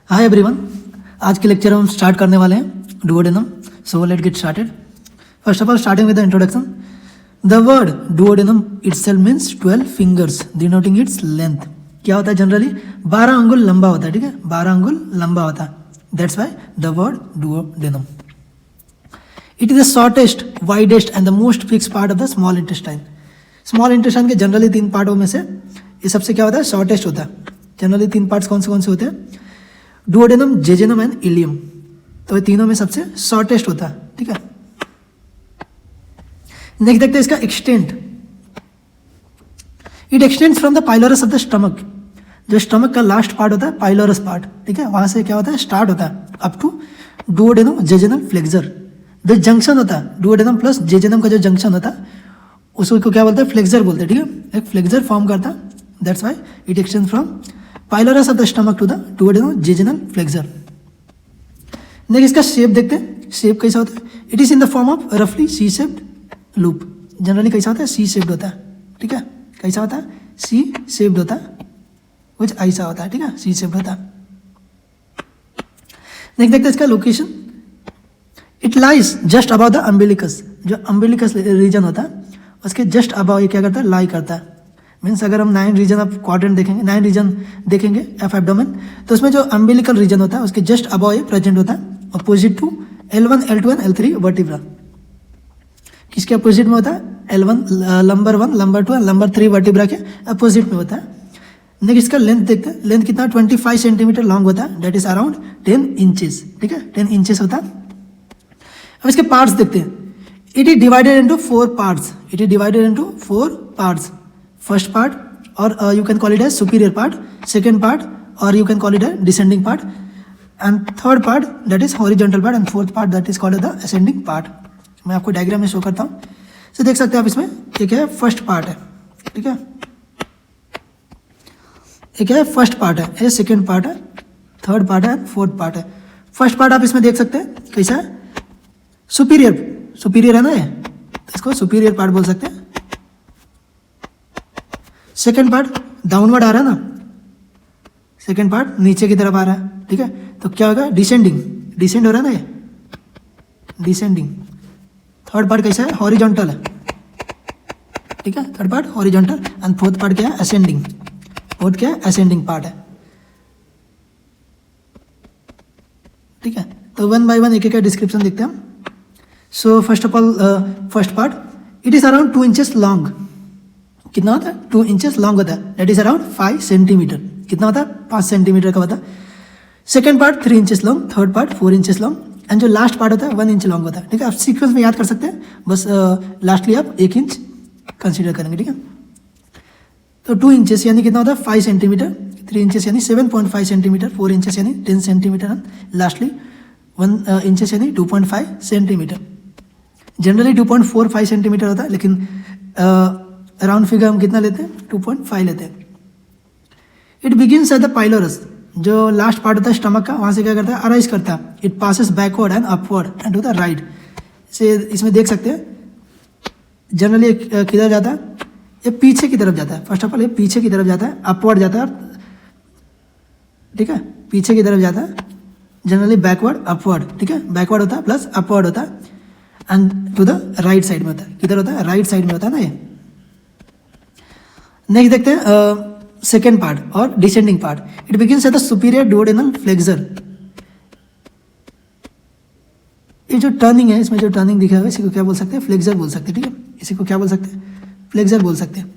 Hi everyone, आज के lecture हम स्टार्ट करने वाले हैं duodenum. So let get started. First of all starting with the introduction. The word duodenum itself means 12 fingers denoting its length. क्या होता है? जनरली 12 अंगुल लंबा होता है. ठीक है, 12 अंगुल लंबा होता है. That's why the word duodenum. It is the shortest, widest and the most fix part of the small intestine. Small intestine के जनरली 3 पार्टों में से ये सबसे क्या होता है? शॉर्टेस्ट होता है. जनरली 3 पार्ट्स कौन से होते हैं? Duodenum, jejunum and ileum. तो ये तीनों में सबसे शॉर्टेस्ट होता है. ठीक है, नेक्स्ट देखते हैं इसका extent. It extends from the pylorus of the stomach. जो स्टमक का लास्ट पार्ट होता है पाइलोरस पार्ट. ठीक है, वहां से क्या होता है? स्टार्ट होता है up to duodenum jejunal flexor. जो जंक्शन होता है डुओडेनम प्लस जेजेनम का, जो जंक्शन होता है उसको क्या बोलते हैं? फ्लेक्सर बोलते हैं. ठीक है, एक फ्लेक्सर फॉर्म करता है. That's why it extends from pylorus of the stomach to the duodenum jejunal flexure. Next इसका शेप देखते हैं. शेप कैसा होता है? It is in the form of रफली सी शेप्ड लूप. जनरली कैसा होता है? सी शेप्ड होता है. ठीक है, कैसा होता है? सी शेप्ड होता है. कुछ ऐसा होता है. ठीक है, सी शेप्ड होता है. नेक्स्ट देखते हैं इसका location. It lies just about the umbilicus. जो अम्बिलिकस रीजन होता है उसके जस्ट अबाउ ये क्या करता है? लाई करता है. मीन्स अगर हम 9 रीजन ऑफ क्वाड्रेंट देखेंगे, 9 रीजन देखेंगे एफ एब्डोमेन, तो उसमें जो अम्बिलिकल रीजन होता है उसके जस्ट अबाउ ये प्रेजेंट होता है, opposite to L1, L2 and L3 vertebra. किसके अपोजिट में होता है? L1 number 1, number 2 and number 3 vertebra के अपोजिट में होता है. नेक्स्ट इसका लेंथ देखते हैं. लेंथ कितना? 25 सेंटीमीटर लॉन्ग होता है. That is around 10 inches. ठीक है, 10 इंचेस होता है. अब इसके पार्ट्स देखते हैं. It is divided into 4 parts. It is divided into 4 parts. First part, और you can call it as superior part, second part, or you can call it a descending part, and third part that is horizontal part, and fourth part that is called the ascending part. मैं आपको diagram में show करता हूँ. तो देख सकते हैं आप इसमें एक है फर्स्ट पार्ट है. ठीक है, एक है फर्स्ट पार्ट है, ये सेकेंड पार्ट है, थर्ड पार्ट है, फोर्थ पार्ट है. फर्स्ट पार्ट आप इसमें देख सकते हैं कैसा है? सुपीरियर. सुपीरियर है ना ये, इसको सुपीरियर पार्ट बोल सकते हैं. सेकेंड पार्ट डाउनवर्ड आ रहा है ना, सेकेंड पार्ट नीचे की तरफ आ रहा है. ठीक है, तो क्या होगा? डिसेंडिंग. डिसेंड हो रहा है ना ये, डिसेंडिंग. थर्ड पार्ट कैसा है? हॉरिजॉन्टल है. ठीक है, third part horizontal. And fourth part क्या है? असेंडिंग. फोर्थ क्या है? असेंडिंग पार्ट है. ठीक है, तो वन बाय वन एक एक का डिस्क्रिप्शन देखते हैं हम. So first of all first part, it is around 2 inches long. कितना होता है? 2 इंचेस लॉन्ग होता है. That is around 5 centimetre. कितना होता है? 5 सेंटीमीटर का होता है. Second part 3 inches long, third part 4 inches long, and जो लास्ट पार्ट होता है 1 इंच लॉन्ग होता है. ठीक है, आप सीक्वेंस में याद कर सकते हैं. बस लास्टली आप 1 इंच कंसीडर करेंगे. ठीक है, तो 2 इंचेस यानी कितना होता है? 5 सेंटीमीटर. 3 इंचेस यानी 7.5 सेंटीमीटर. 4 इंचेस यानी 10 सेंटीमीटर. एंड लास्टली 1 इंचेस यानी 2.5 सेंटीमीटर. जनरली 2.45 सेंटीमीटर होता है, लेकिन राउंड फिगर हम कितना लेते हैं? 2.5 लेते हैं. It begins at the pylorus. जो लास्ट पार्ट होता है स्टमक का, वहाँ से क्या करता है? अराइज करता है. It passes backward and upward and to the right. से इसमें देख सकते हैं जनरली किधर जाता है? ये पीछे की तरफ जाता है. फर्स्ट ऑफ ऑल ये पीछे की तरफ जाता है, अपवर्ड जाता है. ठीक है, पीछे की तरफ जाता है. Generally backward upward. ठीक है, बैकवर्ड होता है प्लस अपवर्ड होता है. And to the right side में होता है. किधर होता है? राइट साइड में होता है ना ये. नेक्स्ट देखते हैं सेकेंड पार्ट और descending part. It begins at the superior duodenal flexor. ये जो टर्निंग है, इसमें जो टर्निंग दिखा है इसी को क्या बोल सकते हैं? फ्लेक्सर बोल सकते हैं. ठीक है, इसी को क्या बोल सकते हैं? फ्लेक्सर बोल सकते हैं.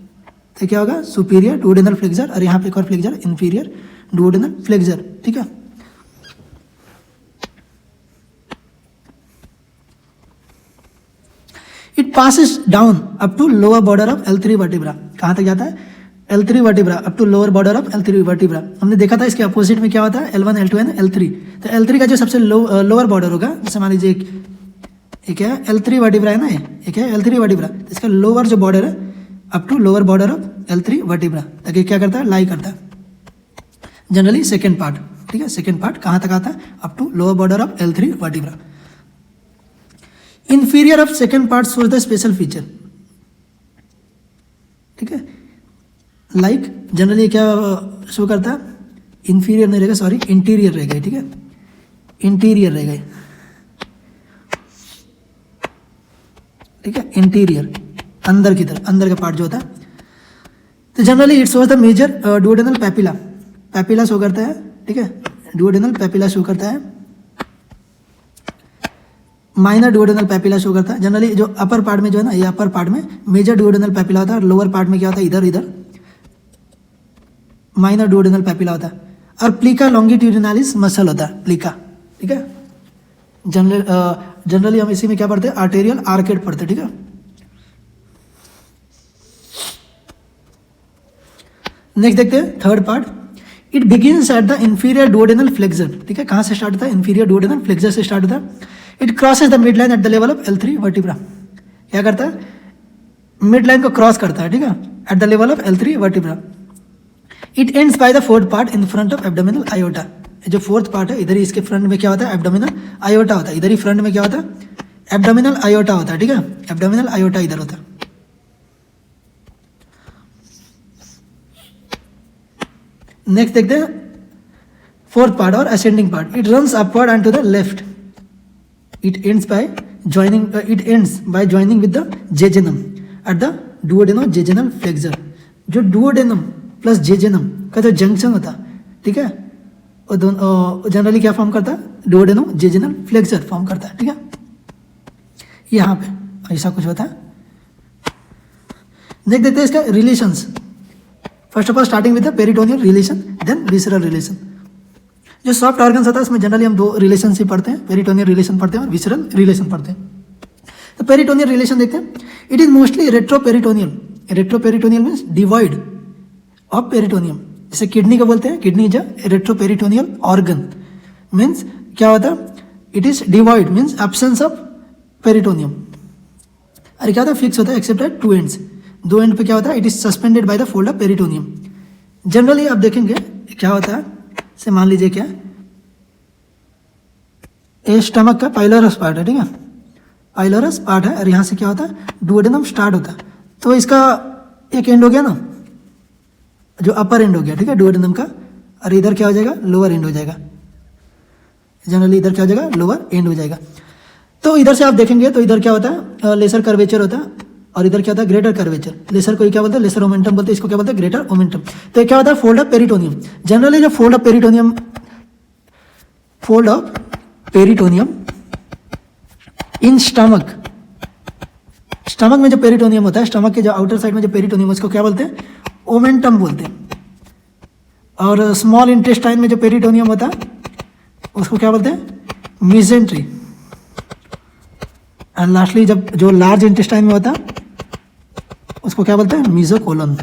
तो क्या होगा? सुपीरियर डुओडेनल फ्लेक्सर, और यहाँ पे एक और फ्लेक्सर इंफीरियर डुओडेनल फ्लेक्सर. ठीक है, it passes down up to lower border of L3 vertebra. कहाँ तक जाता है? L3 vertebra up to lower border of L3 vertebra. हमने देखा था इसके अपोजिट में क्या होता है? L1, L2 and L3. तो L3 का जो सबसे लोअर बॉर्डर होगा, जैसे मान लीजिए एक है L3 वर्टिब्रा है ना, एक है L3 वर्टिब्रा. तो इसका लोअर जो बॉर्डर है up to lower border of L3 vertebra तक क्या करता है? लाई करता है. Generally second part. ठीक है, सेकेंड पार्ट कहाँ तक आता है? Up to lower border of L3 vertebra. Inferior of second part shows the special feature. ठीक है, लाइक जनरली क्या शो करता है? इन्फीरियर नहीं रहेगा, सॉरी इंटीरियर रहेगा, ठीक है, इंटीरियर रहेगा, ठीक है, इंटीरियर अंदर की तरफ, अंदर का पार्ट जो होता है। तो generally it shows the major duodenal papilla, papilla show करता है, ठीक है, डुओडेनल पैपिला शो करता है, माइनर डुओडेनल पैपिला शो करता है। जनरली जो अपर पार्ट में जो है ना, ये अपर पार्ट में मेजर डुओडेनल पैपिला होता है, और लोअर पार्ट में क्या होता है, इधर इधर माइनर डुओडेनल पैपिला होता है। और प्लीका लॉन्गिट्यूडिनालिस मसल होता है, प्लीका, ठीक है। जनरली हम इसी में क्या पढ़ते हैं, आर्टेरियल आर्केड पढ़ते हैं, ठीक है। नेक्स्ट देखते हैं third part, it begins at the inferior duodenal flexure, ठीक है। कहाँ से स्टार्ट होता है, इंफीरियर डुओडेनल फ्लेक्सर से स्टार्ट होता है। It crosses the mid line at the level of L3 vertebra, क्या करता है, मिड लाइन को क्रॉस करता है, ठीक है, at the level of L3 vertebra. It ends by the fourth part in front of abdominal iota, जो fourth part है इधर ही इसके फ्रंट में क्या होता है, एब्डोमिनल आयोटा होता है, इधर ही फ्रंट में क्या होता है, एब्डोमिनल आयोटा होता है, ठीक है, एब्डोमिनल आयोटा इधर होता है। नेक्स्ट देखते हैं फोर्थ पार्ट और ascending part, it runs upward and to the left, it ends by joining with the jejunum at the duodenojejunal flexure. जो डुओडेनम प्लस जेजेनम का जो जंक्शन होता है, ठीक है, वो दोनों जनरली क्या फॉर्म करता है, डुओडेनो-जेजेनल फ्लेक्सर फॉर्म करता है, ठीक है। यहाँ पे ऐसा कुछ होता है। देख देते हैं इसका relations. First of all starting with the peritoneal relation, then visceral relation. जो सॉफ्ट ऑर्गन्स होता है उसमें जनरली हम दो रिलेशन ही पढ़ते हैं, पेरिटोनियल रिलेशन पढ़ते हैं और विसरल रिलेशन पढ़ते हैं। तो पेरिटोनियल रिलेशन देखते हैं, it is mostly retroperitoneal, retroperitoneal means divide of peritoneum, जैसे किडनी को बोलते हैं, kidney is a retroperitoneal organ, means क्या होता है, it is divide means absence of peritoneum. अरे क्या होता है, फिक्स होता है एक्सेप्ट एट टू एंड्स, दो एंड पे क्या होता है, it is suspended by the fold of peritoneum. Generally आप देखेंगे क्या होता है, से मान लीजिए क्या, ये स्टमक का पाइलोरस पार्ट है, ठीक है, पाइलोरस पार्ट है, और यहाँ से क्या होता है, डुओडेनम स्टार्ट होता है। तो इसका एक एंड हो गया ना, जो अपर एंड हो गया, ठीक है, डुओडेनम का, और इधर क्या हो जाएगा, लोअर एंड हो जाएगा। जनरली इधर क्या हो जाएगा, लोअर एंड हो जाएगा। तो इधर से आप देखेंगे तो इधर क्या होता है, लेसर कर्वेचर होता है, और इधर क्या होता है, ग्रेटर कर्वेचर। लेसर को क्या बोलते हैं, लेसर ओमेंटम बोलते हैं, इसको क्या बोलते हैं, ग्रेटर ओमेंटम। तो क्या होता है, फोल्ड ऑफ पेरिटोनियम। जनरली जो fold of peritoneum in stomach, stomach में जो पेरिटोनियम होता है, स्टमक के जो आउटर साइड में जो पेरिटोनियम है, उसको क्या बोलते हैं, ओमेंटम बोलते हैं। और स्मॉल इंटेस्टाइन में जो पेरिटोनियम होता है उसको क्या बोलते हैं, मिजेंट्री। एंड लास्टली जब जो लार्ज इंटेस्टाइन में होता है उसको क्या बोलते हैं, मीजोकोलन,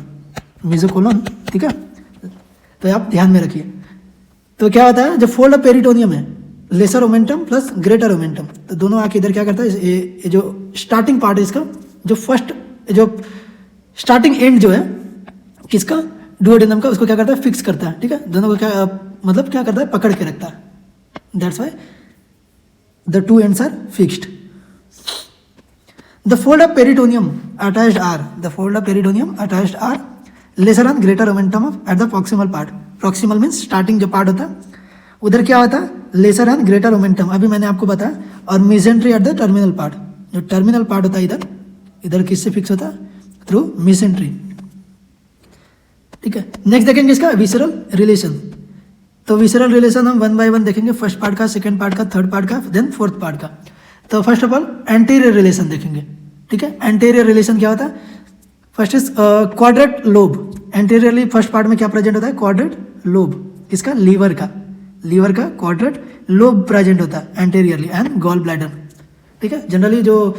मीजोकोलन, ठीक है। तो आप ध्यान में रखिए। तो क्या होता है, जो फोल्ड ऑफ पेरिटोनियम है, lesser omentum plus greater omentum, तो दोनों आके इधर क्या करता है, ये जो स्टार्टिंग पार्ट है इसका, जो फर्स्ट जो स्टार्टिंग एंड जो है किसका, डुओडेनम का, उसको क्या करता है, फिक्स करता है, ठीक है। दोनों को क्या मतलब क्या करता है, पकड़ के रखता है। That's why the two ends are fixed. The fold of peritoneum attached are, the fold of peritoneum attached are lesser and greater omentum of at the proximal part. Proximal means starting जो part होता है, उधर क्या होता है, laser and greater omentum, अभी मैंने आपको बताया। और mesentery at the terminal part, जो टर्मिनल पार्ट होता है इधर, इधर किससे फिक्स होता है, थ्रू मिजेंट्री, ठीक है। नेक्स्ट देखेंगे इसका विसरल रिलेशन। तो विसरल रिलेशन हम वन बाय वन देखेंगे, फर्स्ट पार्ट का, सेकंड पार्ट का, थर्ड पार्ट का, देन फोर्थ पार्ट का। तो first of all anterior relation देखेंगे, ठीक है। एंटीरियर रिलेशन क्या होता है, first is quadrate lobe. Anteriorly first part में क्या प्रेजेंट होता है, क्वाड्रेट लोब, किसका, लीवर का, लीवर का क्वाड्रेट लोब प्रेजेंट होता है एंटीरियरली, एंड गॉल ब्लैडर, ठीक है। जनरली जो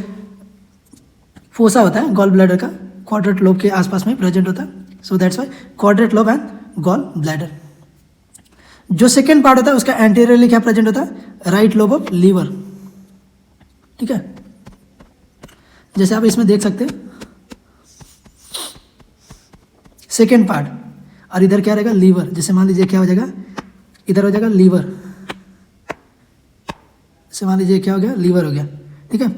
फोसा होता है गॉल ब्लैडर का, क्वाड्रेट लोब के आसपास में प्रेजेंट होता है। So that's why quadrate lobe and gall bladder. जो सेकेंड पार्ट होता है उसका एंटीरियरली क्या प्रेजेंट होता है, राइट लोब ऑफ लीवर, ठीक है। जैसे आप इसमें देख सकते हैं सेकेंड पार्ट, और इधर क्या रहेगा, लीवर। जैसे मान लीजिए क्या हो जाएगा, इधर हो जाएगा लीवर, जैसे मान लीजिए क्या हो गया, लीवर हो गया, ठीक है।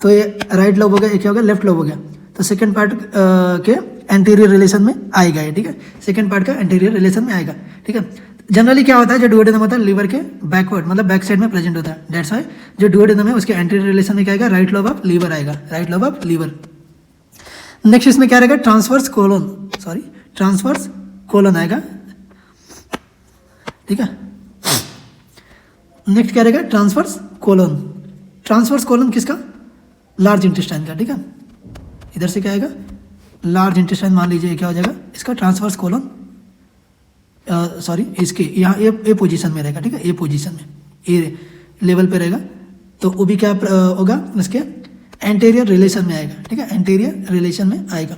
तो ये राइट लोब हो गया, ये क्या हो गया, लेफ्ट लोब हो गया। तो सेकेंड पार्ट के एंटीरियर रिलेशन में आएगा ये, ठीक है। सेकेंड पार्ट का एंटीरियर रिलेशन में आएगा, ठीक है। जनरली क्या होता है, जो डुओडेनम होता है लीवर के बैकवर्ड मतलब बैक साइड में प्रेजेंट होता है, डेट्स वाई जो डुओडेनम है उसके एंटीरियर रिलेशन में क्या आएगा, राइट लोब ऑफ लीवर आएगा, right lobe of liver. Next इसमें क्या रहेगा, ट्रांसवर्स कोलन आएगा, ठीक है। नेक्स्ट क्या रहेगा, ट्रांसवर्स कोलन किसका, लार्ज इंटेस्टाइन का, ठीक है। इधर से क्या आएगा, लार्ज इंटेस्टाइन मान लीजिए, क्या हो जाएगा इसका ट्रांसवर्स कोलन, सॉरी इसके यहाँ ए पोजीशन में रहेगा, ठीक है, ए पोजीशन में, ए लेवल पे रहेगा, तो वो भी क्या होगा, उसके एंटीरियर रिलेशन में आएगा, ठीक है, एंटीरियर रिलेशन में आएगा।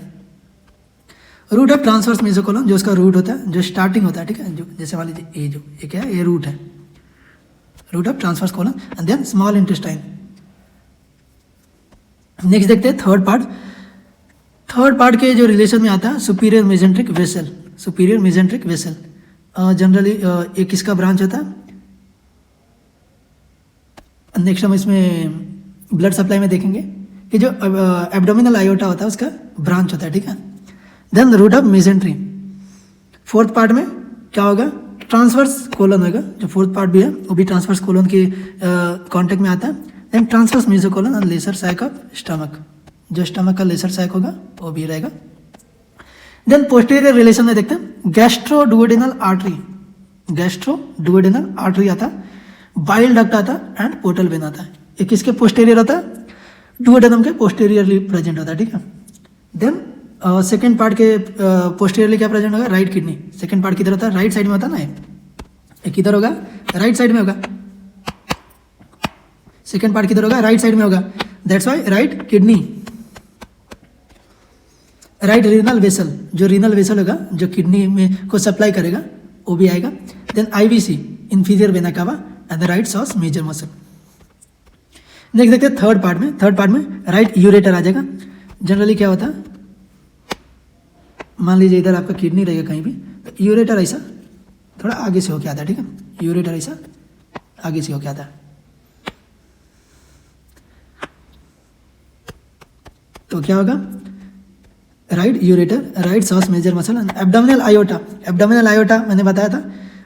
रूट ऑफ ट्रांसवर्स मेसोकोलन, जो उसका रूट होता है, जो स्टार्टिंग होता है, ठीक है, जो जैसे मान लीजिए ये जो ये क्या है, ये रूट है, root of transverse colon, and then small intestine. Next देखते हैं थर्ड पार्ट के जो रिलेशन में आता है सुपीरियर मेजेंट्रिक वेसल, जनरली एक किसका ब्रांच होता है, नेक्स्ट हम इसमें ब्लड सप्लाई में देखेंगे कि जो एब्डोमिनल आयोटा होता है उसका ब्रांच होता है, ठीक है। Then root of mesentery, fourth part में क्या होगा, ट्रांसवर्स कोलन होगा, जो फोर्थ पार्ट भी है वो भी ट्रांसवर्स कोलन के कॉन्टेक्ट में आता है। देन ट्रांसवर्स मेसोकोलन और लेसर सैक ऑफ स्टमक, जो स्टमक का लेसर सैक होगा वो भी रहेगा। देन पोस्टीरियर रिलेशन में देखते हैं गैस्ट्रो डुओडेनल आर्टरी आता है, बाइल डक्ट आता है एंड पोर्टल वेन आता है। ये किसके पोस्टीरियर होता है, डुओडेनम के पोस्टीरियरली प्रेजेंट होता है, ठीक है। देन सेकेंड पार्ट के पोस्टीरियरली क्या प्रेजेंट होगा, राइट किडनी। सेकेंड पार्ट किधर होता है, राइट साइड में होता है ना, ये किधर होगा, राइट साइड में होगा। सेकेंड पार्ट किधर होगा, राइट साइड में होगा, that's why right kidney. Right renal vessel, जो रीनल वेसल होगा जो किडनी में को सप्लाई करेगा वो भी आएगा। Then IVC, inferior vena cava and the right psoas major muscle. Next देखते हैं थर्ड पार्ट में राइट यूरेटर आ जाएगा। जनरली क्या होता है, मान लीजिए इधर आपका किडनी रहेगा कहीं भी, तो यूरेटर ऐसा थोड़ा आगे से होके आता है, ठीक है, यूरेटर ऐसा आगे से होके आता है। तो क्या होगा, right ureter, right psoas major muscle and abdominal aorta मैंने बताया था,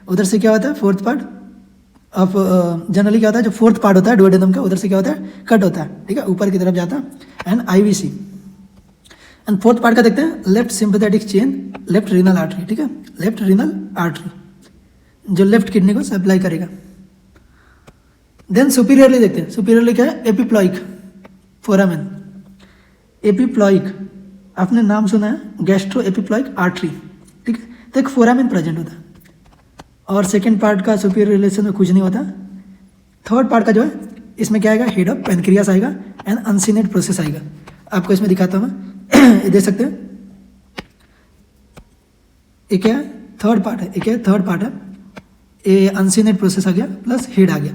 उधर से क्या होता है, फोर्थ पार्ट ऑफ जनरली क्या होता है, जो फोर्थ पार्ट होता है डुओडेनम का, उधर से क्या होता है, कट होता है, ठीक है, ऊपर की तरफ जाता है। And IVC and fourth part का देखते हैं left sympathetic chain, left renal artery, ठीक है, लेफ्ट रीनल आर्टरी जो लेफ्ट किडनी को सप्लाई करेगा। देन सुपीरियरली देखते हैं, सुपीरियरली क्या है, एपिप्लॉइक फोरामेन, एपिप्लॉइक आपने नाम सुना है, गैस्ट्रो एपिप्लॉइक आर्टरी, ठीक है, तो एक फोरामेन प्रेजेंट होता है। और सेकेंड पार्ट का सुपीरियर रिलेशन में कुछ नहीं होता। थर्ड पार्ट का जो है इसमें क्या आएगा, हेड ऑफ पेनक्रियास आएगा एंड अनसीनेट प्रोसेस आएगा। आपको इसमें दिखाता हूँ मैं, ये देख सकते हैं, एक क्या थर्ड पार्ट है, ये अनसीनेट प्रोसेस आ गया प्लस हेड आ गया,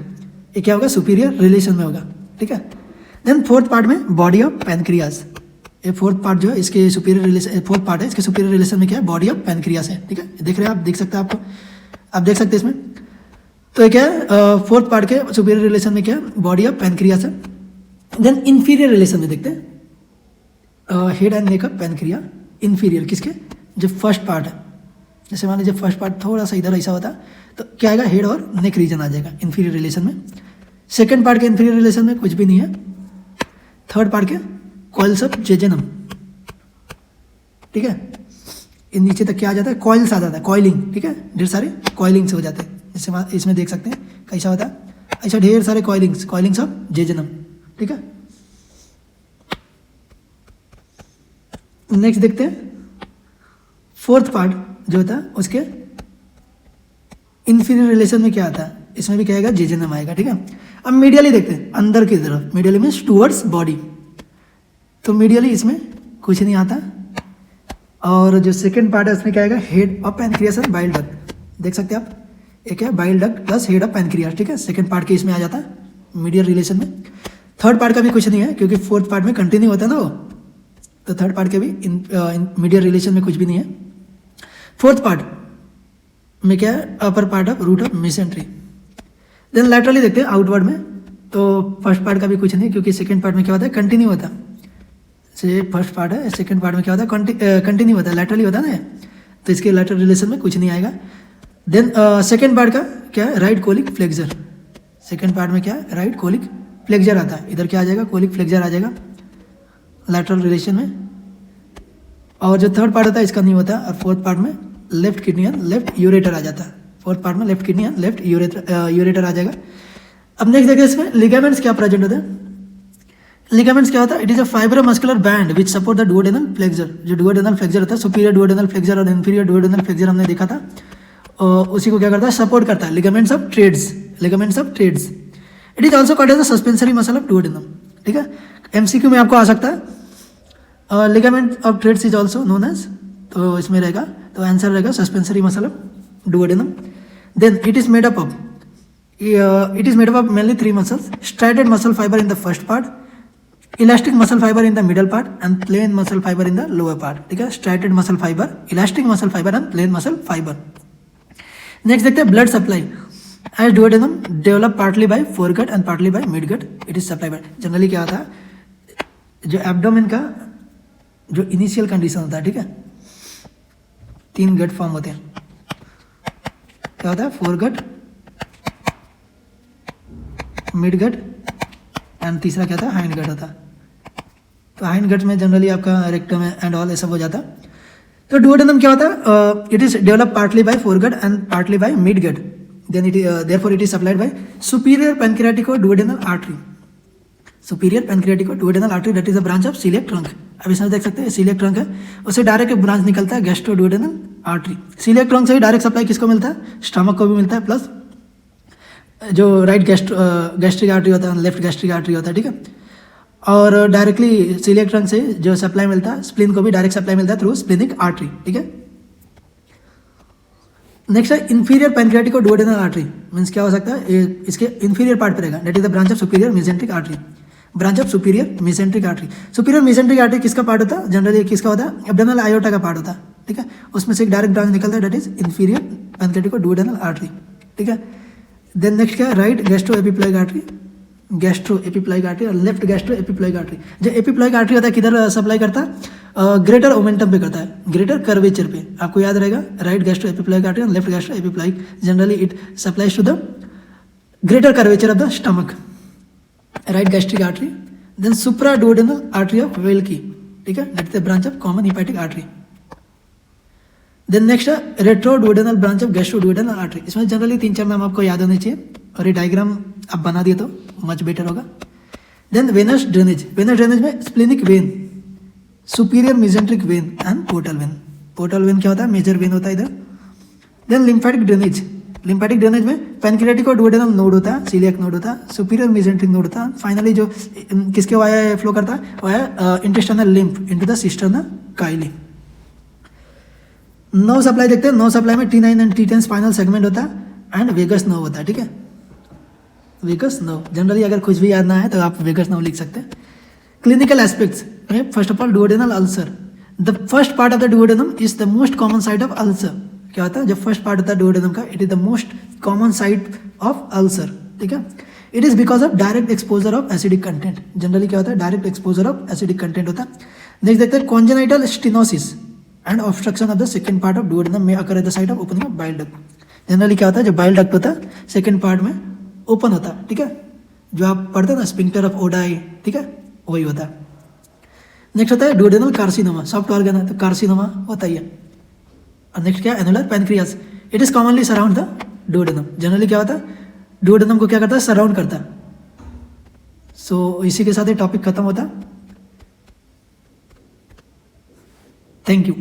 ये क्या होगा, सुपीरियर रिलेशन में होगा, ठीक है। देन फोर्थ पार्ट में बॉडी ऑफ पेनक्रियास, ये फोर्थ पार्ट जो है इसके सुपीरियर रिलेशन, फोर्थ पार्ट है इसके सुपीरियर रिलेशन में क्या है, बॉडी ऑफ पेनक्रियास है, ठीक है, देख रहे हैं आप, देख सकते हैं, आप देख सकते हैं इसमें। तो ये क्या है, फोर्थ पार्ट के सुपीरियर रिलेशन में क्या है, बॉडी ऑफ पेनक्रियास है। देन इंफीरियर रिलेशन में देखते हैं head and neck of pancreas, inferior किसके, जो फर्स्ट पार्ट है, जैसे मान लीजिए फर्स्ट पार्ट थोड़ा सा इधर ऐसा होता तो क्या आएगा, हेड और नेक रीजन आ जाएगा इंफीरियर रिलेशन में। सेकेंड पार्ट के इंफीरियर रिलेशन में कुछ भी नहीं है। थर्ड पार्ट के कॉइल्स ऑफ जेजेनम, ठीक है, नीचे तक क्या आ जाता है, कॉइल्स आ जाता है, कॉइलिंग, ठीक है, ढेर सारे कॉइलिंग्स हो जाते हैं, जैसे इसमें देख सकते हैं कैसा होता है, ऐसा ढेर सारे कॉइलिंग्स ऑफ जेजेनम, ठीक है। नेक्स्ट देखते हैं फोर्थ पार्ट जो होता है उसके इंफीरियर रिलेशन में क्या आता है, इसमें भी क्या आएगा, जेजेनम आएगा, ठीक है। अब मीडियली देखते हैं, अंदर की तरफ, मीडियली मीन्स टूवर्ड्स बॉडी, तो मीडियली इसमें कुछ नहीं आता। और जो सेकंड पार्ट है उसमें क्या आएगा, head of pancreas and bile duct, देख सकते हैं आप, एक है bile duct plus head of pancreas, ठीक है, सेकंड पार्ट के इसमें आ जाता है मीडियल रिलेशन में। थर्ड पार्ट का भी कुछ नहीं है क्योंकि फोर्थ पार्ट में कंटिन्यू होता है ना वो, तो थर्ड पार्ट के भी मीडियल रिलेशन में कुछ भी नहीं है। फोर्थ पार्ट में क्या है, upper part of root of mesentery. Then laterally देखते हैं आउटवर्ड में, तो फर्स्ट पार्ट का भी कुछ नहीं क्योंकि सेकंड पार्ट में क्या होता है, कंटिन्यू होता है, से फर्स्ट पार्ट है, सेकंड पार्ट में क्या होता है, कंटिन्यू होता है, लैटरली होता है ना, तो इसके लैटरल रिलेशन में कुछ नहीं आएगा। देन सेकेंड पार्ट का क्या है, right colic flexor. Second part में क्या है, राइट कोलिक फ्लेक्सर आता है, इधर क्या आ जाएगा, कोलिक फ्लेक्सर आ जाएगा लैटरल रिलेशन में। और जो थर्ड पार्ट होता है इसका नहीं होता। और फोर्थ पार्ट में left kidney and left ureter आ जाता है। फोर्थ पार्ट में left kidney and left ureter आ जाएगा। अब नेक्स्ट देखिए इसमें लिगामेंट्स क्या प्रेजेंट होते हैं। लिगामेंट्स क्या होता है, it is a fibre muscular band which support the duodenal flexor. जो डुओडेनल फ्लेक्सर होता है, सुपीरियर डुओडेनल फ्लेक्सर और इन्फीरियर डुओडेनल फ्लेक्सर हमने देखा था, और उसी को क्या करता है, सपोर्ट करता है। Ligaments of Treitz, ligaments of Treitz. It is also called as the suspensory muscle of duodenum. ठीक है, एमसीक्यू में आपको आ सकता है ligament of Treitz is also known as, तो इसमें रहेगा, तो आंसर रहेगा suspensory muscle of duodenum. Then it is made up of mainly three muscles: striated muscle fiber in the first part, elastic muscle fiber in the middle part, and plain muscle fiber in the lower part. ठीक है, striated muscle fiber, elastic muscle fiber and plain muscle fiber. Next देखते हैं blood supply as duodenum develop partly by foregut and partly by midgut. It is supply by, generally क्या होता है, जो abdomen का जो इनिशियल कंडीशन होता है, ठीक है, 3 गट फॉर्म होते हैं। क्या होता है, फोरगट, मिड गट एंड तीसरा क्या था, हाइंड गट होता। तो हाइंड गट में जनरली आपका रेक्टम एंड ऑल ये सब हो जाता। तो डुओडेनम क्या होता है, it is develop partly by foregut and partly by mid gut. Then it therefore it is supplied by superior pancreaticoduodenal artery. Superior pancreaticoduodenal artery that is a branch of coeliac trunk. अब इसमें देख सकते हैं coeliac trunk है, उससे direct एक branch निकलता है gastroduodenal artery. Celiac trunk से ही डायरेक्ट सप्लाई किसको मिलता है, स्टमक को भी मिलता है, प्लस जो राइट गैस्ट्रिक आर्टरी होता है, लेफ्ट गैस्ट्रिक आर्टरी होता है। ठीक है, और डायरेक्टली सीलिएक ट्रंक से जो सप्लाई मिलता है, स्प्लीन को भी डायरेक्ट सप्लाई मिलता है थ्रू स्प्लीनिक आर्टरी। ठीक है, नेक्स्ट है inferior pancreaticoduodenal artery. Means क्या हो सकता है, इसके इंफीरियर पार्ट पे रहेगा, that is the branch of superior mesenteric artery. Branch of superior mesenteric artery. Superior mesenteric artery किसका पार्ट होता है, जनरली किसका होता है, एब्डोमिनल आयोटा का पार्ट होता है। ठीक है, उसमें से एक डायरेक्ट ब्रांच निकलता है, that is inferior pancreaticoduodenal artery. ठीक है, देन नेक्स्ट क्या है, right gastroepiploic artery, gastroepiploic artery और लेफ्ट गैस्ट्रो एपिप्लाइक आर्टरी। जो एपिप्लाइक आर्टरी होता है किधर सप्लाई करता है, ग्रेटर ओमेंटम पे करता है, ग्रेटर कर्वेचर पे। आपको याद रहेगा, राइट गैस्ट्रो एपिप्लाइक आर्टरी और left gastroepiploic, generally it supplies to the greater curvature of the stomach, right gastric artery. Then supraduodenal artery of Wilkie. ठीक है, that is the branch of common hepatic artery. Then next है retroduodenal branch of gastroduodenal artery. इसमें generally 3-4 नाम आपको याद होने चाहिए, और ये डायग्राम आप बना दिए तो मच बेटर होगा। Then venous drainage, venous drainage में splenic vein, superior mesenteric vein and portal vein. Portal vein क्या होता है, मेजर वेन होता है इधर। Then lymphatic drainage, lymphatic drainage में पैनक्रियाटिको डुओडेनल नोड होता है, सीलिएक नोड होता है, सुपीरियर मेसेंट्रिक नोड होता है। फाइनली जो किसके वाया फ्लो करता है, via intestinal lymph into the cistern Kylie. Nerve supply देखते हैं। नर्व सप्लाई में T9 and T10 spinal segment होता है एंड वेगस नर्व होता है। ठीक है, वेगस नर्व, जनरली अगर कुछ भी याद ना है तो आप वेगस नर्व लिख सकते हैं। क्लिनिकल एस्पेक्ट्स में first of all duodenal ulcer, the first part of the duodenum is the most common site of ulcer. क्या होता है, जो फर्स्ट पार्ट होता है डुओडेनम का, it is the most common site of ulcer. ठीक है, it is because of direct exposure of acidic content. Generally क्या होता है, direct exposure of acidic content होता है। नेक्स्ट देखते हैं congenital stenosis and obstruction of the second part of duodenum में occur at the site of opening of bile duct. Generally क्या होता है, जो बाइल डक्ट होता है सेकंड पार्ट में ओपन होता है। ठीक है, जो आप पढ़ते हैं ना स्फिंक्टर ऑफ ओडाई, ठीक है, वही होता है। नेक्स्ट होता है डुओडेनल कार्सिनोमा, सॉफ्ट ऑर्गन है तो कार्सिनोमा होता ही है। और नेक्स्ट क्या है, annular pancreas, it is commonly surround the duodenum. Generally क्या होता है, डुओडेनम को क्या करता है, सराउंड करता है। सो इसी के साथ ये टॉपिक खत्म होता है। Thank you.